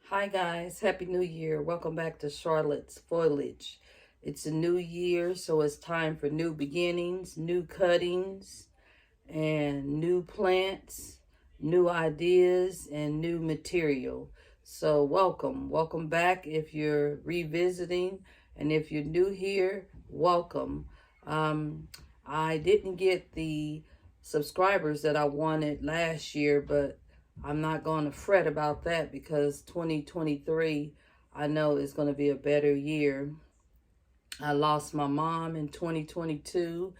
Hi guys, Happy New Year. Welcome back to Charlotte's Foliage. It's a new year, so it's time for new beginnings, new cuttings, and new plants, new ideas, and new material. So welcome back if you're revisiting, and if you're new here, welcome. I didn't get the subscribers that I wanted last year, but I'm not going to fret about that because 2023 I know is going to be a better year. I lost my mom in 2022,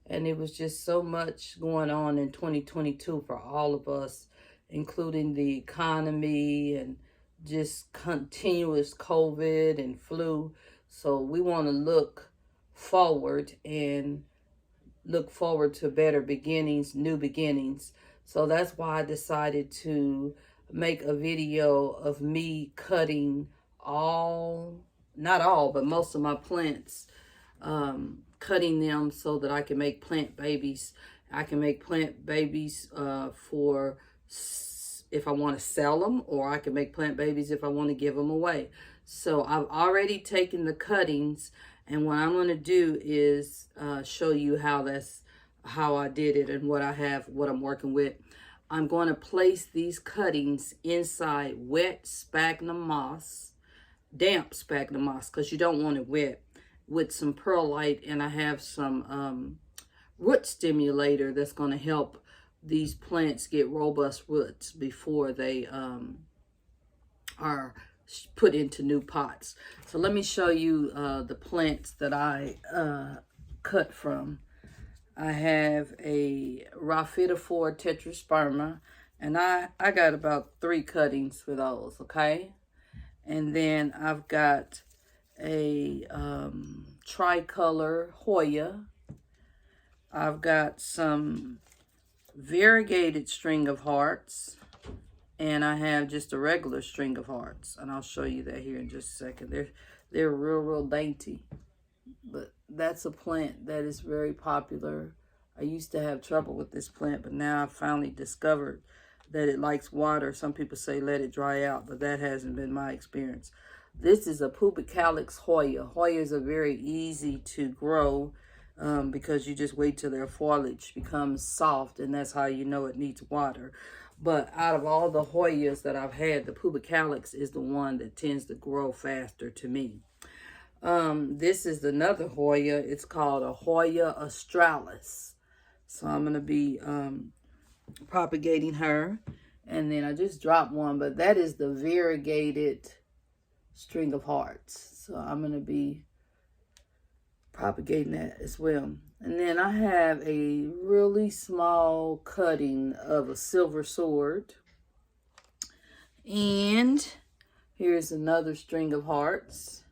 and it was just so much going on in 2022 for all of us, including the economy and just continuous COVID and flu. So we want to look forward and look forward to better beginnings, new beginnings. So that's why I decided to make a video of me cutting not all, but most of my plants, cutting them so that I can make plant babies. I can make plant babies for if I want to sell them, or I can make plant babies if I want to give them away. So I've already taken the cuttings, and what I'm going to do is show you how I did it and what I'm working with. I'm going to place these cuttings inside wet sphagnum moss, damp sphagnum moss, because you don't want it wet, with some perlite, and I have some root stimulator that's going to help these plants get robust roots before they are put into new pots. So let me show you the plants that I cut from. I have a Raphidophora tetrasperma, and I got about 3 cuttings for those, okay? And then I've got a tricolor Hoya. I've got some variegated string of hearts, and I have just a regular string of hearts, and I'll show you that here in just a second. They're real dainty, but that's a plant that is very popular. I used to have trouble with this plant, but now I've finally discovered that it likes water. Some people say let it dry out, but that hasn't been my experience. This is a Pubicalyx Hoya. Hoyas are very easy to grow because you just wait till their foliage becomes soft, and that's how you know it needs water. But out of all the Hoyas that I've had, the Pubicalyx is the one that tends to grow faster to me. This is another Hoya. It's called a Hoya australis. So I'm going to be propagating her. And then I just dropped one, but that is the variegated string of hearts. So I'm going to be propagating that as well. And then I have a really small cutting of a silver sword. And here's another string of hearts.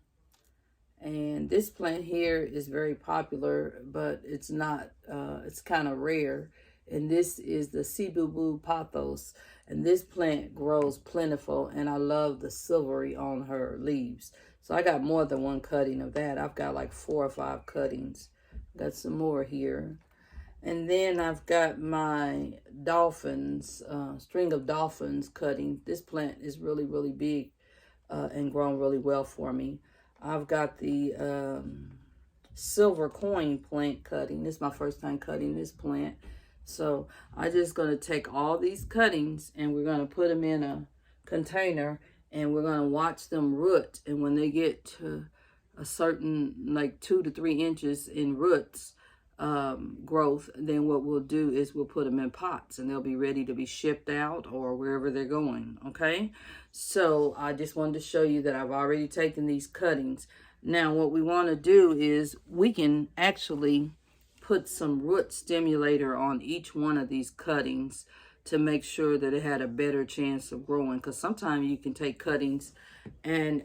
And this plant here is very popular, but it's not, it's kind of rare. And this is the Cebubu pothos. And this plant grows plentiful, and I love the silvery on her leaves. So I got more than one cutting of that. I've got like 4 or 5 cuttings. Got some more here. And then I've got my dolphins, string of dolphins cutting. This plant is really big and grown really well for me. I've got the silver coin plant cutting. This is my first time cutting this plant. So I'm just going to take all these cuttings, and we're going to put them in a container, and we're going to watch them root. And when they get to a certain, like 2 to 3 inches in roots growth, then what we'll do is we'll put them in pots, and they'll be ready to be shipped out or wherever they're going, okay? So I just wanted to show you that I've already taken these cuttings. Now what we want to do is we can actually put some root stimulator on each one of these cuttings to make sure that it had a better chance of growing, because sometimes you can take cuttings and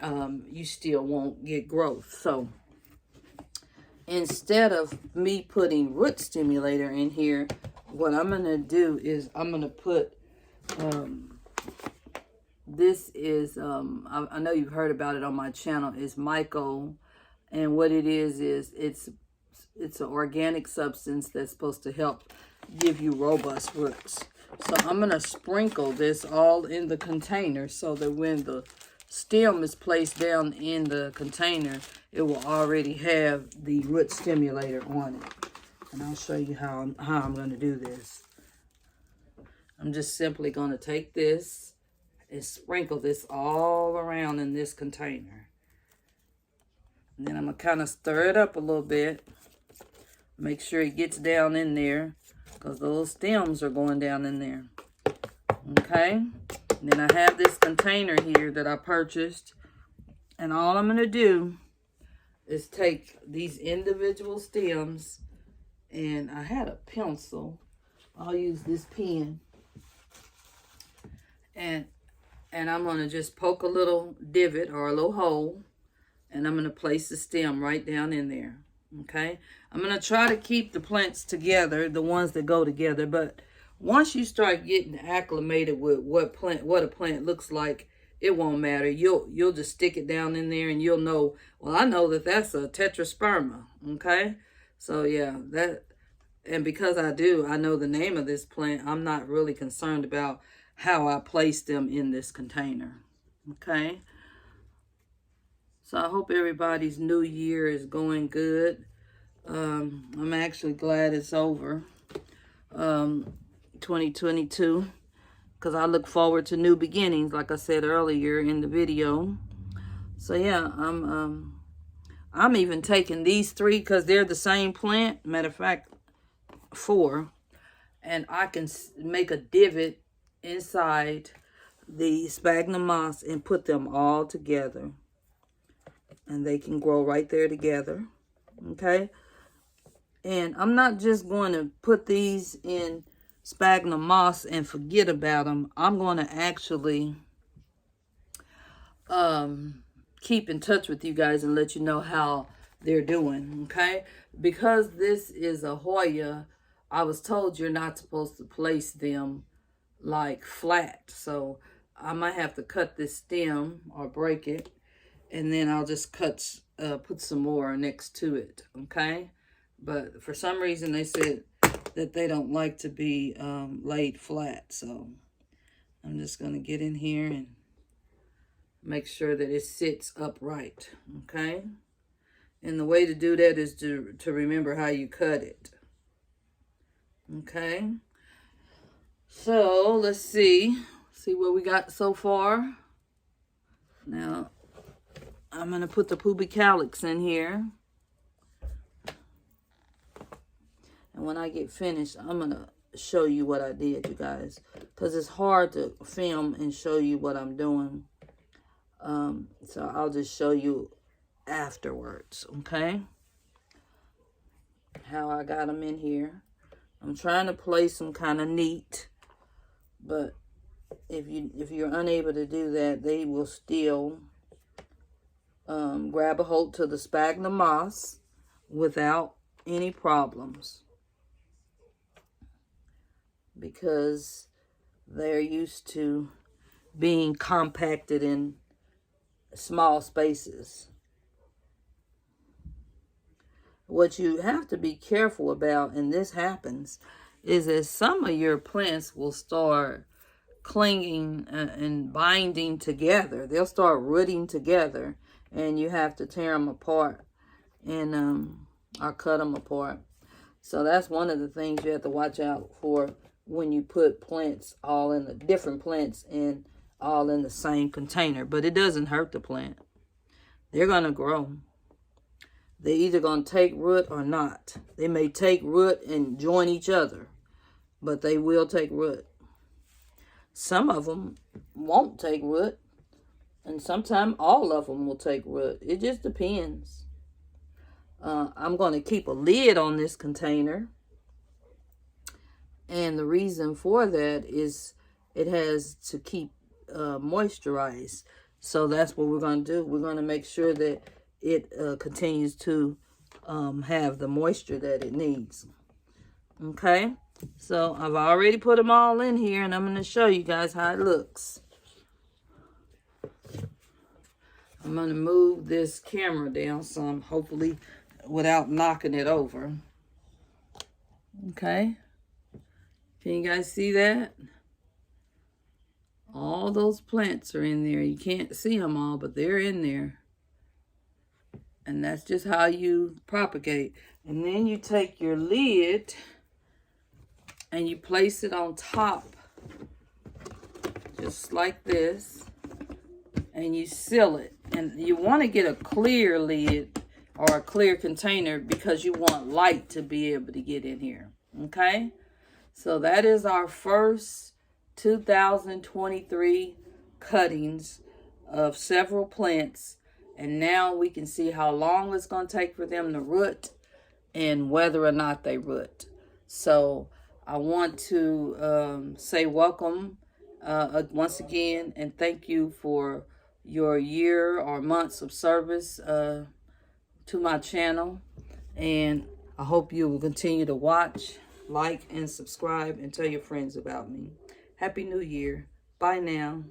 you still won't get growth. So instead of me putting root stimulator in here, what I'm going to do is I'm going to put, this is, I know you've heard about it on my channel, is Myco. And what it is it's an organic substance that's supposed to help give you robust roots. So I'm going to sprinkle this all in the container so that when the stem is placed down in the container, it will already have the root stimulator on it. And I'll show you how I'm going to do this. I'm just simply going to take this and sprinkle this all around in this container. And then I'm going to kind of stir it up a little bit. Make sure it gets down in there, because those stems are going down in there. Okay? And then I have this container here that I purchased. And all I'm going to do is take these individual stems, and I had a pencil. I'll use this pen. And I'm going to just poke a little divot or a little hole, and I'm going to place the stem right down in there. Okay? I'm going to try to keep the plants together, the ones that go together, but once you start getting acclimated with what a plant looks like, it won't matter. You'll just stick it down in there, and you'll know, well, I know that that's a tetrasperma. Okay? So yeah, and because I know the name of this plant, I'm not really concerned about how I place them in this container. Okay? So I hope everybody's new year is going good. I'm actually glad it's over. 2022, because I look forward to new beginnings, like I said earlier in the video. So yeah, I'm even taking these 3 because they're the same plant. Matter of fact, 4, and I can make a divot inside the sphagnum moss and put them all together, and they can grow right there together. Okay? And I'm not just going to put these in sphagnum moss and forget about them. I'm going to actually keep in touch with you guys and let you know how they're doing. Okay? Because this is a Hoya, I was told you're not supposed to place them like flat. So I might have to cut this stem or break it, and then I'll just put some more next to it. Okay? But for some reason, they said that they don't like to be laid flat. So I'm just going to get in here and make sure that it sits upright. Okay? And the way to do that is to remember how you cut it. Okay? So let's see what we got so far. Now, I'm going to put the pubicalyx in here. And when I get finished, I'm going to show you what I did, you guys. Because it's hard to film and show you what I'm doing. So I'll just show you afterwards, okay? How I got them in here. I'm trying to place them kind of neat. But if you're unable to do that, they will still grab a hold to the sphagnum moss without any problems, because they're used to being compacted in small spaces. What you have to be careful about, and this happens, is that some of your plants will start clinging and binding together. They'll start rooting together, and you have to tear them apart and or cut them apart. So that's one of the things you have to watch out for when you put plants all in the different plants and all in the same container. But it doesn't hurt the plant. They're going to grow. They're either going to take root or not. They may take root and join each other, but they will take root. Some of them won't take root, and sometimes all of them will take root. It just depends. I'm going to keep a lid on this container, and the reason for that is it has to keep moisturized. So that's what we're going to do. We're going to make sure that it continues to have the moisture that it needs. Okay? So I've already put them all in here, and I'm going to show you guys how it looks. I'm going to move this camera down some, hopefully without knocking it over. Okay? Can you guys see that? All those plants are in there. You can't see them all, but they're in there. And that's just how you propagate. And then you take your lid and you place it on top, just like this, and you seal it. And you want to get a clear lid or a clear container because you want light to be able to get in here. Okay? So that is our first 2023 cuttings of several plants. And now we can see how long it's going to take for them to root and whether or not they root. So I want to say welcome once again and thank you for your year or months of service to my channel. And I hope you will continue to watch, like, and subscribe, and tell your friends about me. Happy New Year. Bye now.